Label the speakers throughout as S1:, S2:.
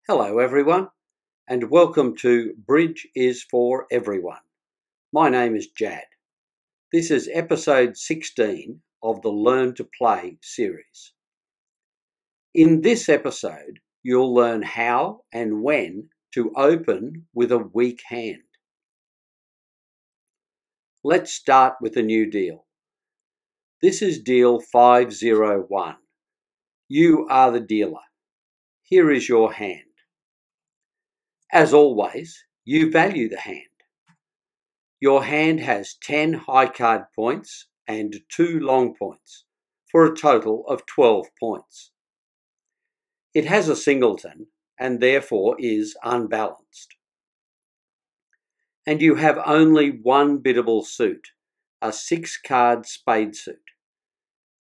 S1: Hello everyone and welcome to Bridge is for Everyone. My name is Jad. This is episode 16 of the Learn to Play series. In this episode, you'll learn how and when to open with a weak hand. Let's start with a new deal. This is deal 501. You are the dealer. Here is your hand. As always, you value the hand. Your hand has 10 high card points and 2 long points, for a total of 12 points. It has a singleton and therefore is unbalanced. And you have only one biddable suit, a 6-card spade suit.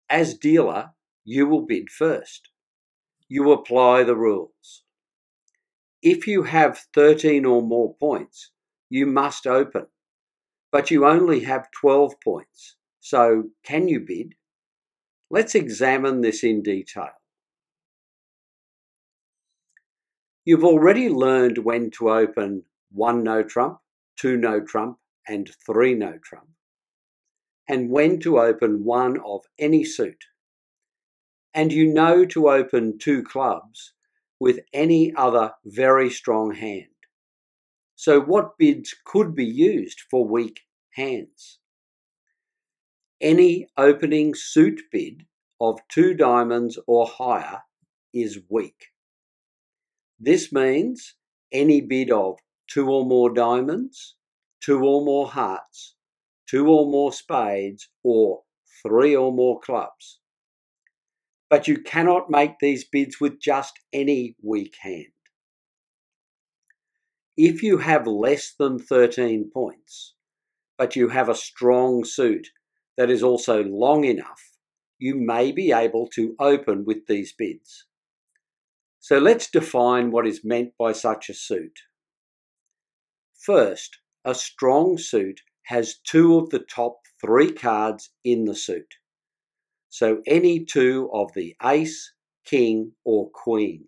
S1: As dealer, you will bid first. You apply the rules. If you have 13 or more points, you must open. But you only have 12 points, so can you bid? Let's examine this in detail. You've already learned when to open 1 no trump, 2 no trump, and 3 no trump, and when to open one of any suit. And you know to open 2 clubs with any other very strong hand. So what bids could be used for weak hands? Any opening suit bid of 2 diamonds or higher is weak. This means any bid of 2 or more diamonds, 2 or more hearts, 2 or more spades, or 3 or more clubs. But you cannot make these bids with just any weak hand. If you have less than 13 points, but you have a strong suit that is also long enough, you may be able to open with these bids. So let's define what is meant by such a suit. First, a strong suit has 2 of the top 3 cards in the suit. So any 2 of the ace, king, or queen.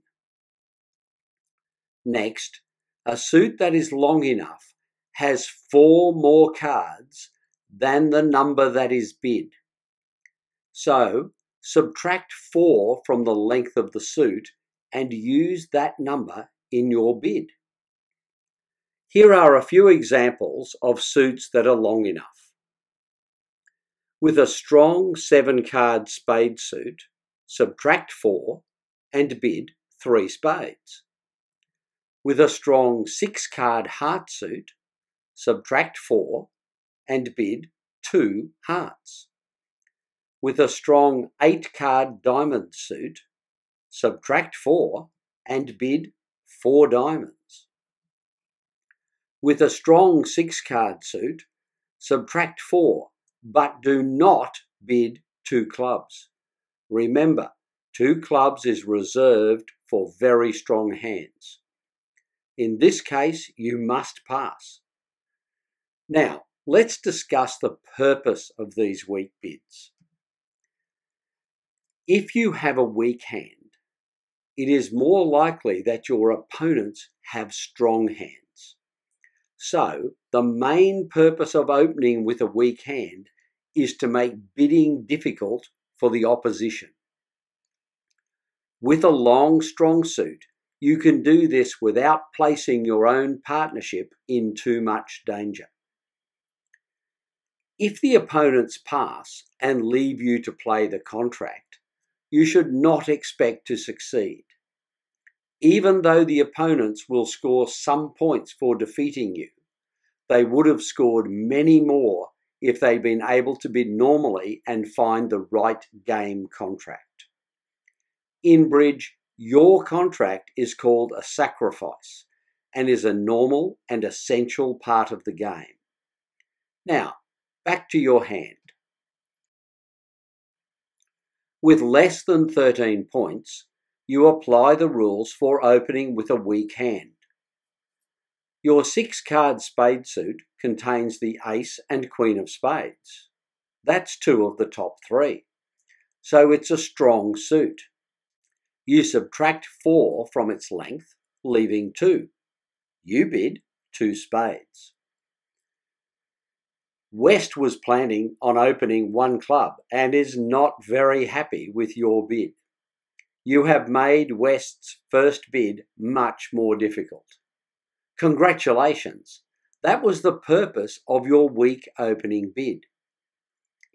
S1: Next, a suit that is long enough has 4 more cards than the number that is bid. So subtract 4 from the length of the suit and use that number in your bid. Here are a few examples of suits that are long enough. With a strong 7-card spade suit, subtract 4 and bid 3 spades. With a strong 6-card heart suit, subtract 4 and bid 2 hearts. With a strong 8-card diamond suit, subtract 4 and bid 4 diamonds. With a strong 6-card suit, subtract 4, but do not bid 2 clubs. Remember, 2 clubs is reserved for very strong hands. In this case, you must pass. Now, let's discuss the purpose of these weak bids. If you have a weak hand, it is more likely that your opponents have strong hands. So, the main purpose of opening with a weak hand is to make bidding difficult for the opposition. With a long, strong suit, you can do this without placing your own partnership in too much danger. If the opponents pass and leave you to play the contract, you should not expect to succeed. Even though the opponents will score some points for defeating you, they would have scored many more if they'd been able to bid normally and find the right game contract. In bridge, your contract is called a sacrifice and is a normal and essential part of the game. Now, back to your hand. With less than 13 points, you apply the rules for opening with a weak hand. Your 6-card spade suit contains the ace and queen of spades. That's 2 of the top 3. So it's a strong suit. You subtract 4 from its length leaving 2. You bid 2 spades. West was planning on opening 1 club and is not very happy with your bid. You have made West's first bid much more difficult. Congratulations! That was the purpose of your weak opening bid.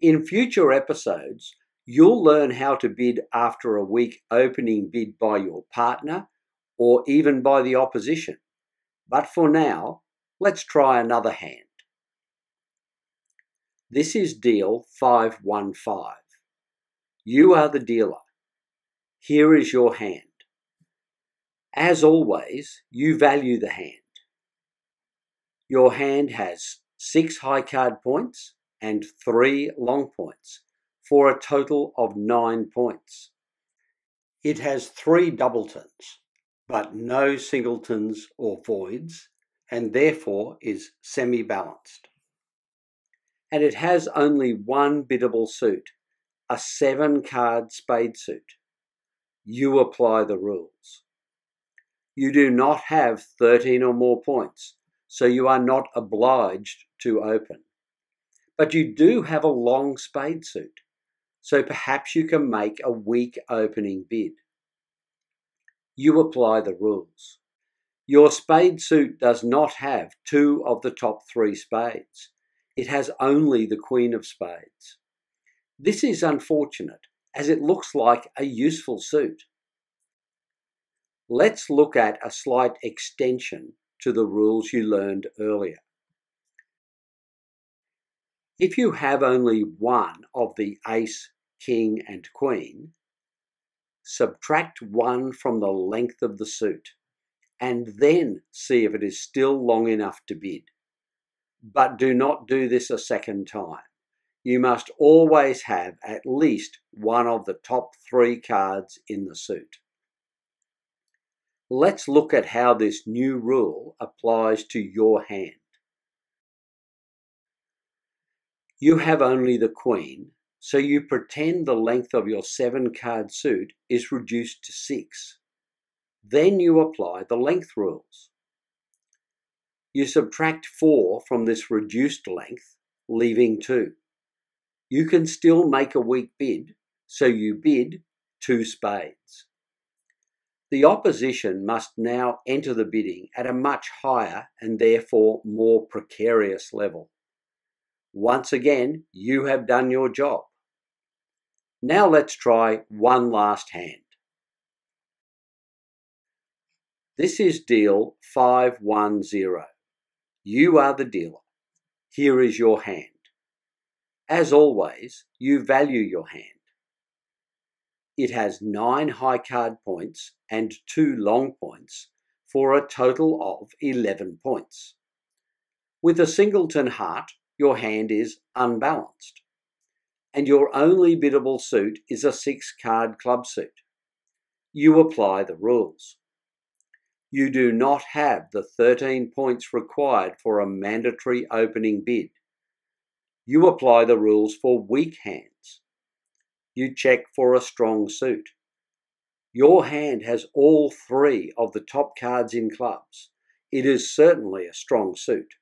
S1: In future episodes, you'll learn how to bid after a weak opening bid by your partner or even by the opposition. But for now, let's try another hand. This is deal 515. You are the dealer. Here is your hand. As always, you value the hand. Your hand has 6 high card points and 3 long points for a total of 9 points. It has 3 doubletons, but no singletons or voids, and therefore is semi-balanced. And it has only 1 biddable suit, a 7-card spade suit. You apply the rules. You do not have 13 or more points, so you are not obliged to open. But you do have a long spade suit, so perhaps you can make a weak opening bid. You apply the rules. Your spade suit does not have 2 of the top 3 spades. It has only the Queen of Spades. This is unfortunate, as it looks like a useful suit. Let's look at a slight extension to the rules you learned earlier. If you have only 1 of the Ace, King and Queen, subtract 1 from the length of the suit and then see if it is still long enough to bid. But do not do this a second time. You must always have at least 1 of the top 3 cards in the suit. Let's look at how this new rule applies to your hand. You have only the Queen, so you pretend the length of your 7-card suit is reduced to 6. Then you apply the length rules. You subtract 4 from this reduced length, leaving 2. You can still make a weak bid, so you bid 2 spades. The opposition must now enter the bidding at a much higher and therefore more precarious level. Once again, you have done your job. Now let's try one last hand. This is deal 510. You are the dealer. Here is your hand. As always, you value your hand. It has 9 high card points and 2 long points for a total of 11 points. With a singleton heart, your hand is unbalanced, and your only biddable suit is a 6-card club suit. You apply the rules. You do not have the 13 points required for a mandatory opening bid. You apply the rules for weak hands. You check for a strong suit. Your hand has all 3 of the top cards in clubs. It is certainly a strong suit.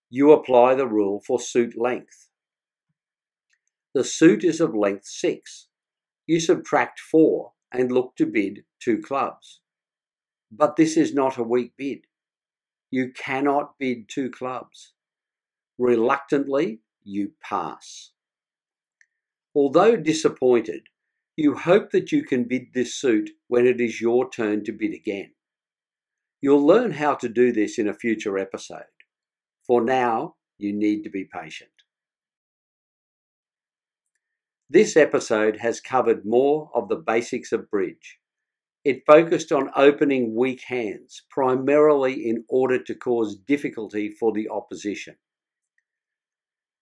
S1: You apply the rule for suit length. The suit is of length 6. You subtract 4 and look to bid 2 clubs. But this is not a weak bid. You cannot bid 2 clubs. Reluctantly, you pass. Although disappointed, you hope that you can bid this suit when it is your turn to bid again. You'll learn how to do this in a future episode. For now, you need to be patient. This episode has covered more of the basics of bridge. It focused on opening weak hands, primarily in order to cause difficulty for the opposition.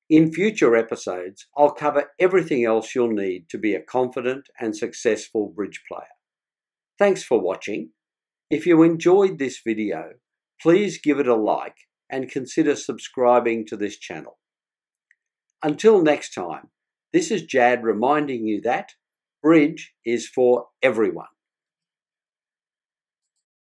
S1: In future episodes, I'll cover everything else you'll need to be a confident and successful bridge player. Thanks for watching. If you enjoyed this video, please give it a like and consider subscribing to this channel. Until next time, this is Jad reminding you that bridge is for everyone.